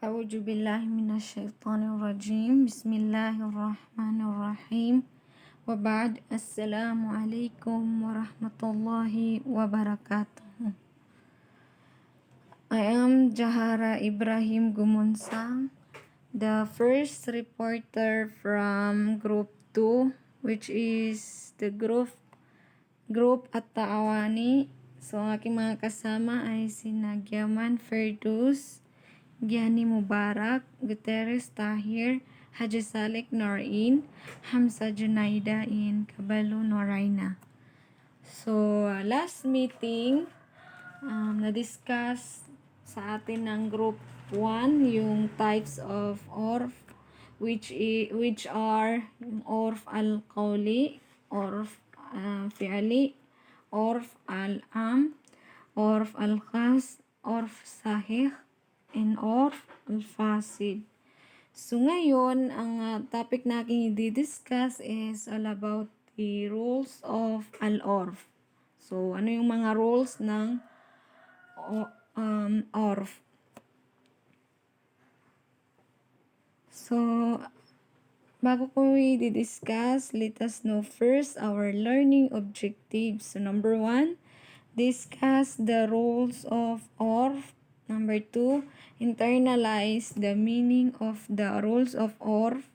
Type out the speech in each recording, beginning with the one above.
أعوذ بالله من الشيطان الرجيم بسم الله الرحمن الرحيم وبعد السلام عليكم ورحمة الله وبركاته. I am Jahara Ibrahim Gumunsang, the first reporter from Group 2, which is the group at Taawani. So, ang aking mga kasama ay si Nagyaman Ferdus, Gianni Mubarak, Gutierrez Tahir, Haji Salek Norin, Hamza Junaida, and Kabalo Noraina. So, last meeting, na-discuss sa atin ng Group 1 yung types of orf, which are yung orf al-qawli, orf fi'ali, orf al-am, orf al-khas, orf sahih, and orf al-fasid. So ngayon, ang topic natin i-discuss is all about the rules of al-orf. So ano yung mga rules ng orf? So bago ko i-discuss, let us know first our learning objectives. So number 1, discuss the rules of orf. Number 2, internalize the meaning of the rules of orf.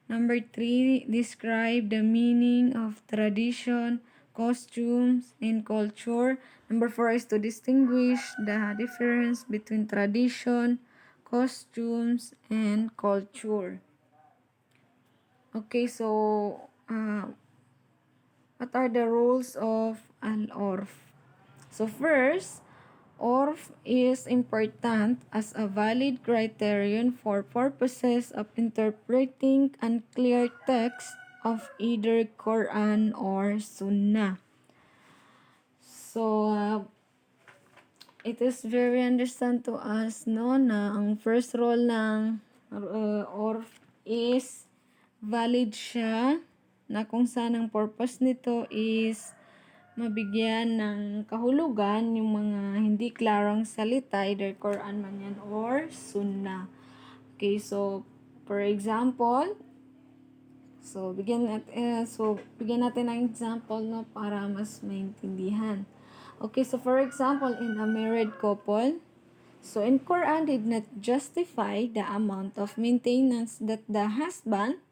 Number 3, describe the meaning of tradition, costumes, and culture. Number 4 is to distinguish the difference between tradition, costumes, and culture. Okay, so what are the rules of an orf? So first, orf is important as a valid criterion for purposes of interpreting unclear text of either Quran or Sunnah. So, it is very understand to us na ang first rule ng orf is valid siya, na kung saan ang purpose nito is mabigyan ng kahulugan yung mga hindi klarong salita, either Quran man yan or Sunnah. Okay, so for example, bigyan natin ng example para mas maintindihan. Okay, so for example, in a married couple, so in Quran did not justify the amount of maintenance that the husband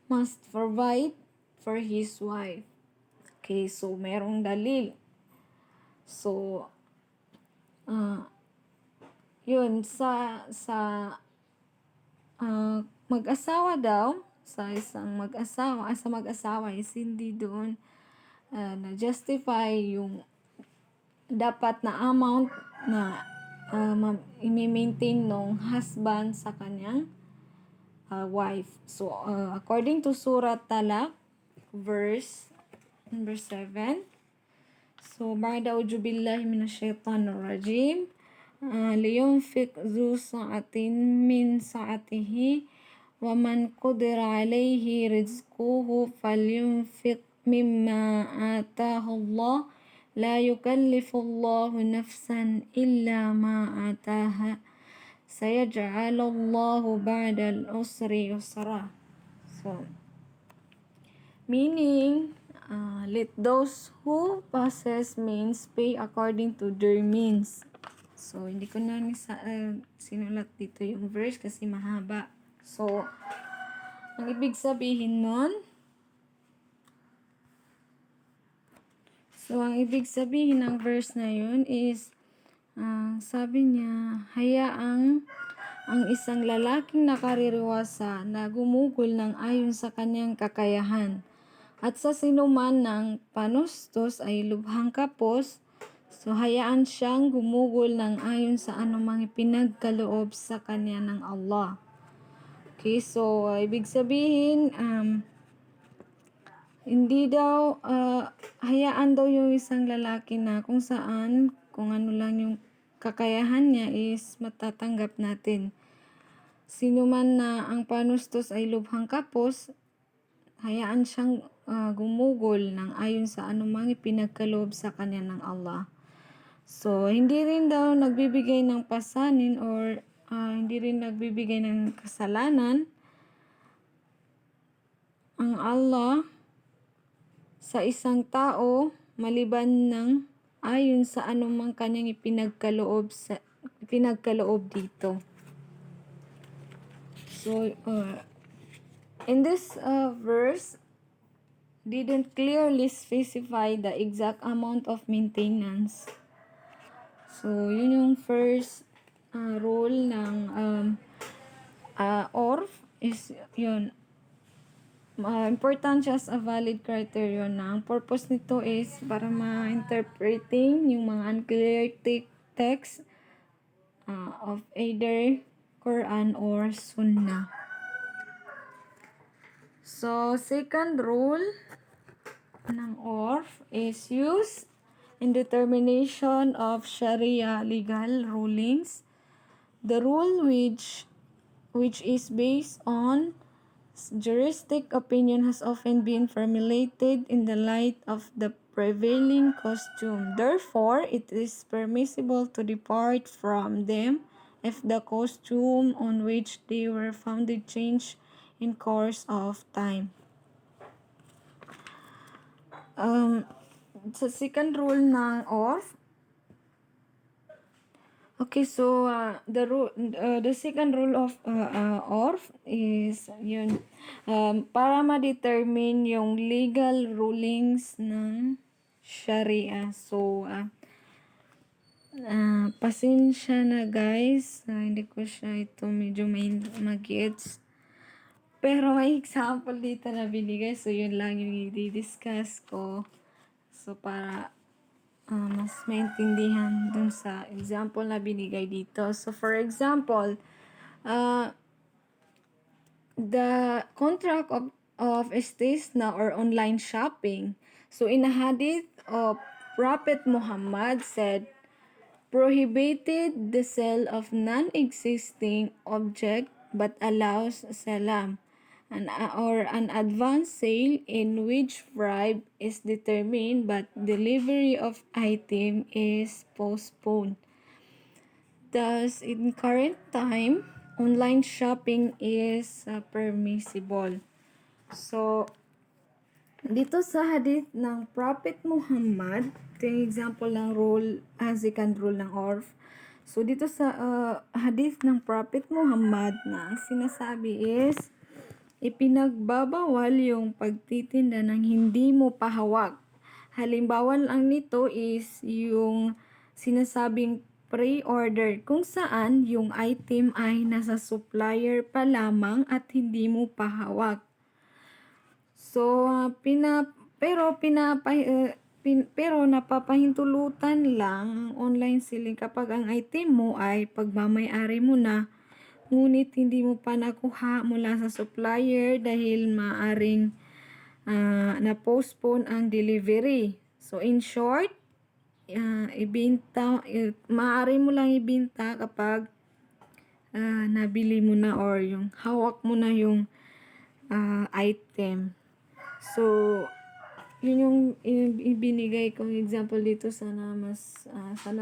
must provide for his wife. Okay, so merong dalil. So, yun, sa mag-asawa daw, sa mag-asawa is hindi doon na-justify yung dapat na amount na i-maintain ng husband sa kanyang wife. So, according to Surah Talaq, verse number 7. So, ba'da a'udzu billahi minasyaitonir rajim. Liyunfiq zu sa'atin min sa'atihi wa man qudira 'alaihi rizquhu falyunfiq mimma atahu Allah. La yukallifullahu nafsan illa ma ataha. Sayaj'alallahu ba'dal usri yusra. So, meaning, let those who possess means pay according to their means. So, hindi ko na sinulat dito yung verse kasi mahaba. So, ang ibig sabihin nun, ang ibig sabihin ng verse na yun is, sabi niya, hayaang ang isang lalaking nakaririwasa na gumugol ng ayon sa kanyang kakayahan. At sa sinuman ng panustos ay lubhang kapos, so hayaan siyang gumugol ng ayon sa anumang ipinagkaloob sa kanya ng Allah. Okay, so ibig sabihin, hindi daw, hayaan daw yung isang lalaki na kung saan, kung ano lang yung kakayahan niya is matatanggap natin. Sino man na ang panustos ay lubhang kapos, hayaan siyang gumugol ng ayon sa anumang ipinagkaloob sa kanya ng Allah. So, hindi rin daw nagbibigay ng pasanin or hindi rin nagbibigay ng kasalanan ang Allah sa isang tao maliban ng ayon sa anumang kanyang ipinagkaloob dito. So, in this verse, didn't clearly specify the exact amount of maintenance. So, yun yung first role ng ORF is yun. Important siya as a valid criterion na ang purpose nito is para ma-interpreting yung mga unclear text of either Quran or Sunnah. So, second rule ng ORF is use in determination of Sharia legal rulings. The rule which is based on juristic opinion has often been formulated in the light of the prevailing costume. Therefore, it is permissible to depart from them if the costume on which they were founded changed in course of time. Sa second rule ng ORF, okay, so the second rule of ORF is yun, para ma-determine yung legal rulings ng Sharia. So, pasensya na guys, hindi ko siya ito medyo may mag-gets. Pero may example dito na binigay, so yun lang yung i-discuss ko. So, para mas maintindihan dun sa example na binigay dito. So, for example, the contract of istisna or online shopping. So, in a hadith of Prophet Muhammad said, prohibited the sale of non-existing object but allows salam, or an advance sale in which bribe is determined but delivery of item is postponed. Thus, in current time, online shopping is permissible. So, dito sa hadith ng Prophet Muhammad, ito yung example ng rule, second rule ng ORF. So, dito sa hadith ng Prophet Muhammad na ang sinasabi is, ipinagbabawal yung pagtitinda ng hindi mo pahawak. Halimbawa lang nito is yung sinasabing pre-order kung saan yung item ay nasa supplier pa lamang at hindi mo pahawak. So, pero napapahintulutan lang ang online selling kapag ang item mo ay pagmamay-ari mo na, ngunit hindi mo pa nakuha mula sa supplier dahil maaring na-postpone ang delivery. So, in short, maaari mo lang ibenta kapag nabili mo na or yung hawak mo na yung item. So, yun yung ibinigay kong example dito. Sana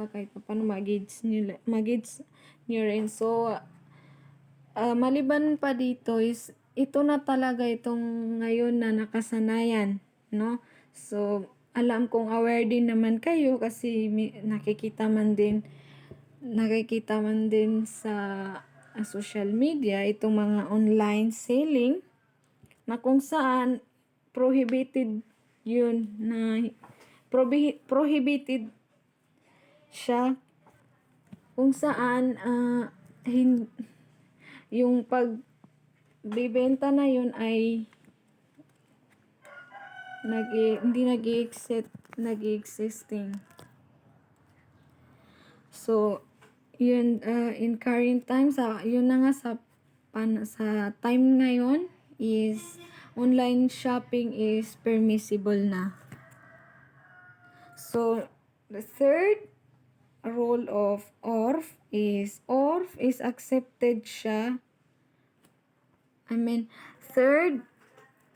kahit paano mag-gauge nyo rin. So, maliban pa dito is, ito na talaga itong ngayon na nakasanayan, no? So, alam kong aware din naman kayo kasi nakikita man din sa social media itong mga online selling na kung saan prohibited yun, na prohibited siya kung saan yung pagbibenta na yun ay hindi nag-existing. So, yun, in current times, yun na nga sa time ngayon is online shopping is permissible na. So, the third role of ORF is accepted siya. Third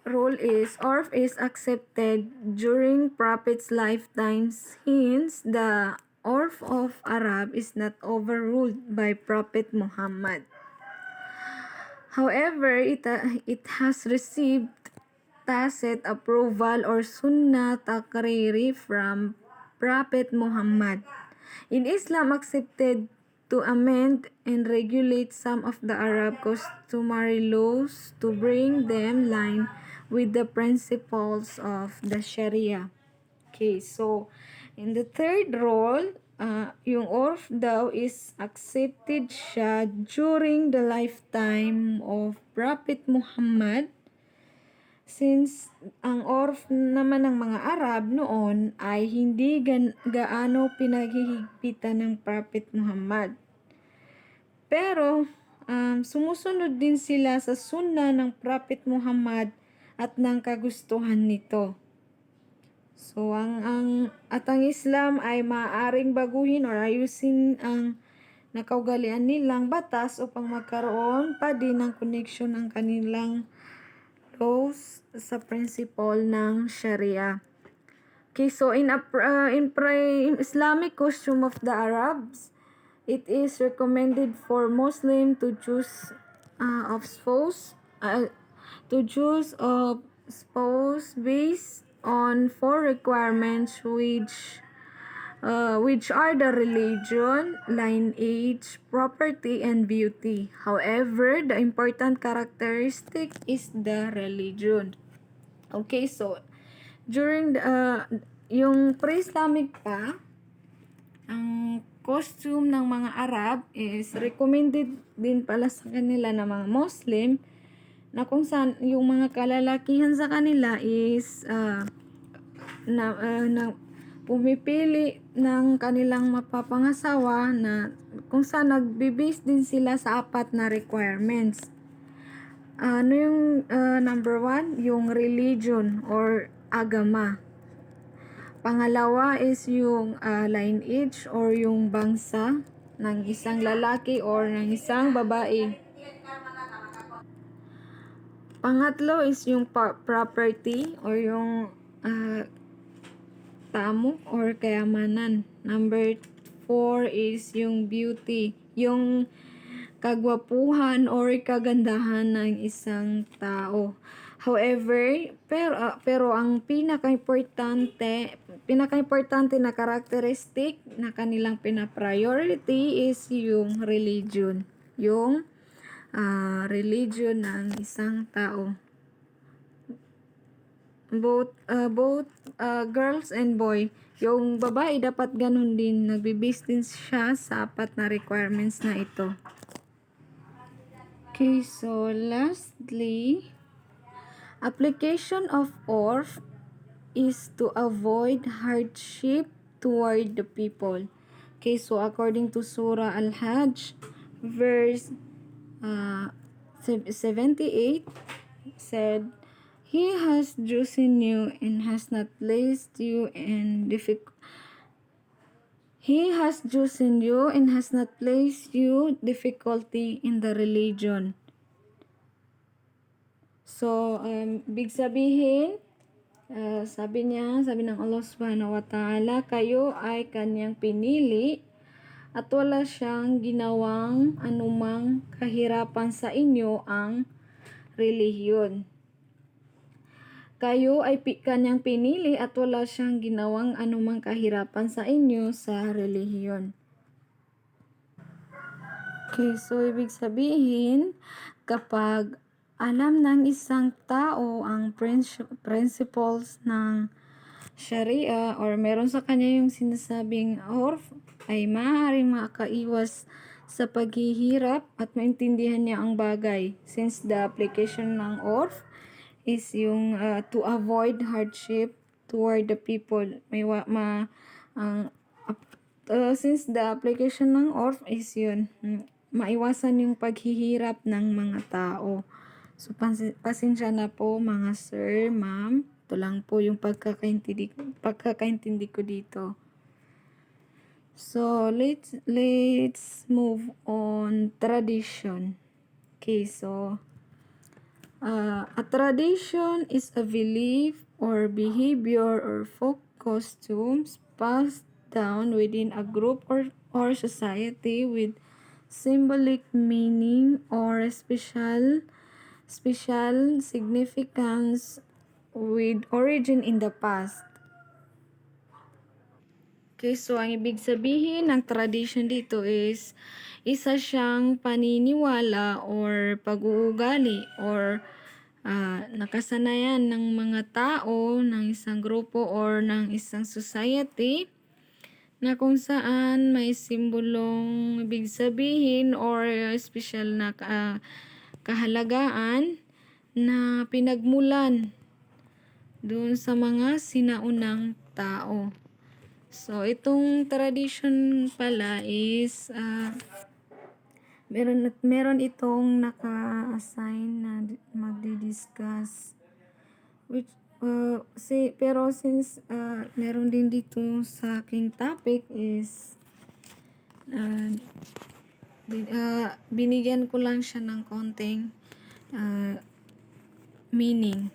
role is ORF is accepted during Prophet's lifetime since the Urf of Arab is not overruled by Prophet Muhammad. However, it has received tacit approval or sunnah takriri from Prophet Muhammad. In Islam, accepted to amend and regulate some of the Arab customary laws to bring them line with the principles of the Sharia. Okay, so in the third role, yung urf daw is accepted siya during the lifetime of Prophet Muhammad, since ang urf naman ng mga Arab noon ay hindi gaano pinaghihigpitan ng Prophet Muhammad. Pero sumusunod din sila sa sunna ng Prophet Muhammad at ng kagustuhan nito. So ang Islam ay maaaring baguhin o ayusin ang nakaugalian nilang batas upang magkaroon pa din ng connection ng kanilang laws sa principle ng Sharia. Okay, so in Islamic custom of the Arabs, it is recommended for Muslim to choose of spouse based on 4 requirements which are the religion, lineage, property, and beauty. However, the important characteristic is the religion. Okay, so during yung pre-Islamic pa, ang costume ng mga Arab is recommended din pala sa kanila ng mga Muslim, na kung saan yung mga kalalakihan sa kanila is pumipili ng kanilang mapapangasawa na kung saan nagbibase din sila sa 4 na requirements. Ano yung number 1? Yung religion or agama. Pangalawa is yung lineage or yung bangsa ng isang lalaki or ng isang babae. Pangatlo is yung property or yung tamo or kayamanan. Number 4 is yung beauty, yung kagwapuhan or kagandahan ng isang tao. However, pero ang pinaka-importante na characteristic na kanilang pina-priority is yung religion. Yung religion ng isang tao. Both girls and boy, yung babae dapat ganun din, nagbe-base din siya sa 4 na requirements na ito. Okay, so lastly, application of urf is to avoid hardship toward the people. Okay, so according to Surah Al-Hajj, verse 78, said, He has chosen you and has not placed you in difficulty. He has chosen you and has not placed you difficulty in the religion. So, big sabihin, sabi ng Allah Subhanahu wa Ta'ala, kayo ay kanyang pinili at wala siyang ginawang anumang kahirapan sa inyo ang relihiyon. Kayo ay kanyang pinili at wala siyang ginawang anumang kahirapan sa inyo sa relihiyon. Okay, so ibig sabihin, kapag alam ng isang tao ang principles ng Sharia or meron sa kanya yung sinasabing urf, ay maaaring makaiwas sa paghihirap at maintindihan niya ang bagay, since the application ng urf is yung to avoid hardship toward the people. Since the application ng urf is yun, maiwasan yung paghihirap ng mga tao. So pasensya na po mga sir, ma'am. Ito lang po yung pagkakaintindi ko dito. So let's move on tradition. Okay, so a tradition is a belief or behavior or folk costumes passed down within a group or society with symbolic meaning or special significance with origin in the past. Okay, so ang ibig sabihin ng tradition dito is isa siyang paniniwala or pag-uugali or nakasanayan ng mga tao ng isang grupo or ng isang society na kung saan may simbolong ibig sabihin or special na kahalagaan na pinagmulan doon sa mga sinaunang tao. So, itong tradition pala is meron itong naka-assign na magdi-discuss which pero since meron din dito sa aking topic is binigyan ko lang siya ng konting meaning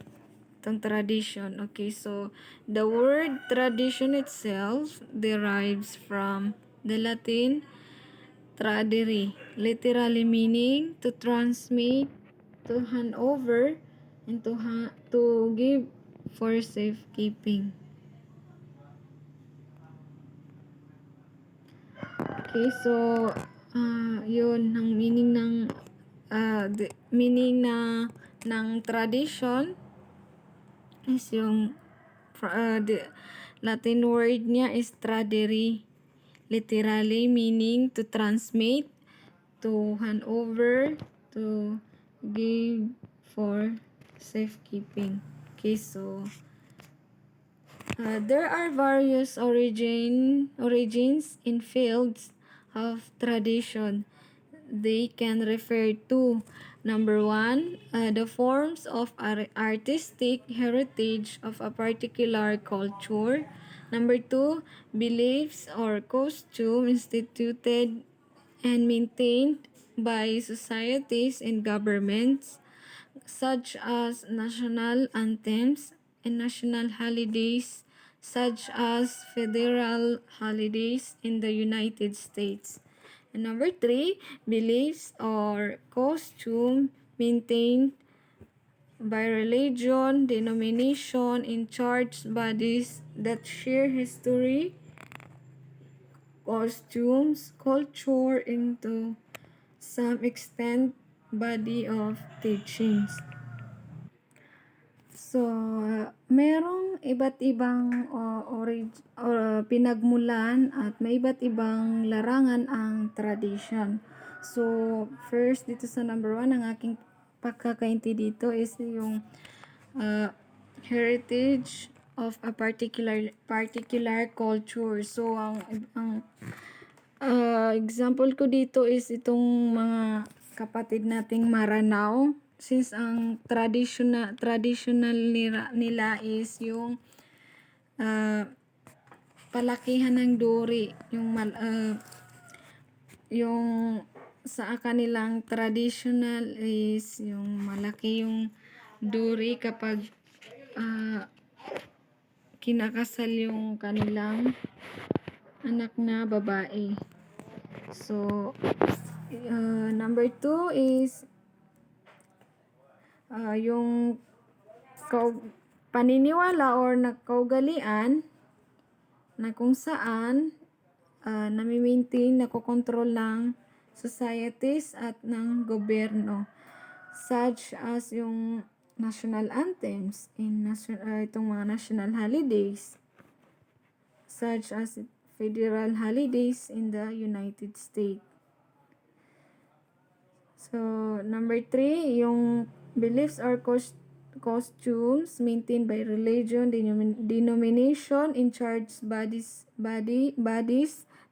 itong tradition. Okay, so the word tradition itself derives from the Latin tradere, literally meaning to transmit, to hand over, and to give for safekeeping. Okay, so yun ang meaning ng ng tradition is yung the Latin word niya is tradere, literally meaning to transmit, to hand over, to give for safekeeping. Okay, so there are various origins in fields of tradition. They can refer to number 1, the forms of artistic heritage of a particular culture. Number 2, beliefs or costume instituted and maintained by societies and governments, such as national anthems and national holidays, such as federal holidays in the United States. And number 3, beliefs or costume maintained by religion, denomination, in church bodies that share history, costumes, culture, into some extent body of teachings. So, merong iba't ibang pinagmulan at may iba't ibang larangan ang tradition. So, first dito sa number 1, ang aking pagkakainti dito is yung heritage of a particular culture. So, ang example ko dito is itong mga kapatid nating Maranao. Since ang traditional nila is yung palakihan ng duri, yung sa kanilang traditional is yung malaki yung duri kapag kinakasal yung kanilang anak na babae. So, number 2 is yung paniniwala or kaugalian na kung saan nami-maintain, nakokontrol ng societies at ng gobyerno, such as yung national anthems in itong mga national holidays, such as federal holidays in the United States. So, number 3, yung beliefs or costumes maintained by religion, denomination, in church bodies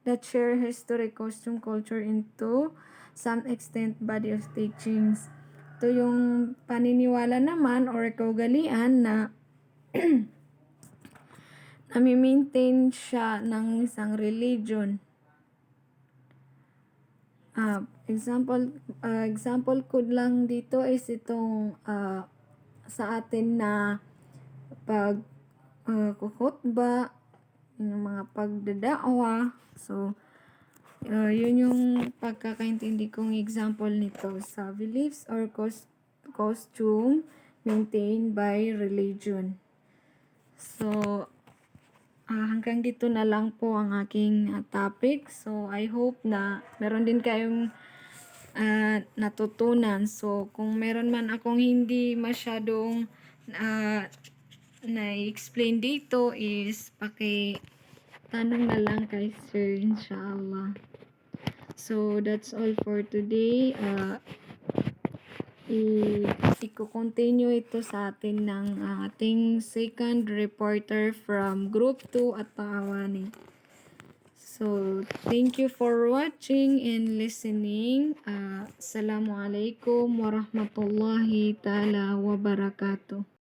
that share history, costume, culture, into some extent body of teachings. Ito yung paniniwala naman or kaugalian na nami-maintain siya ng isang religion. Example ko lang dito is itong sa atin na pag kukhutba, yung mga pagdadaawa. So, yun yung pagkakaintindi kong example nito sa beliefs or costume maintained by religion. So, hanggang dito na lang po ang aking topic. So, I hope na meron din kayong natutunan. So, kung meron man akong hindi masyadong na-explain dito is tanong na lang kay Sir, inshallah. So, that's all for today. I-continue ito sa atin ng ating second reporter from Group 2 at Paawani. So, thank you for watching and listening. Assalamualaikum warahmatullahi ta'ala wabarakatuh.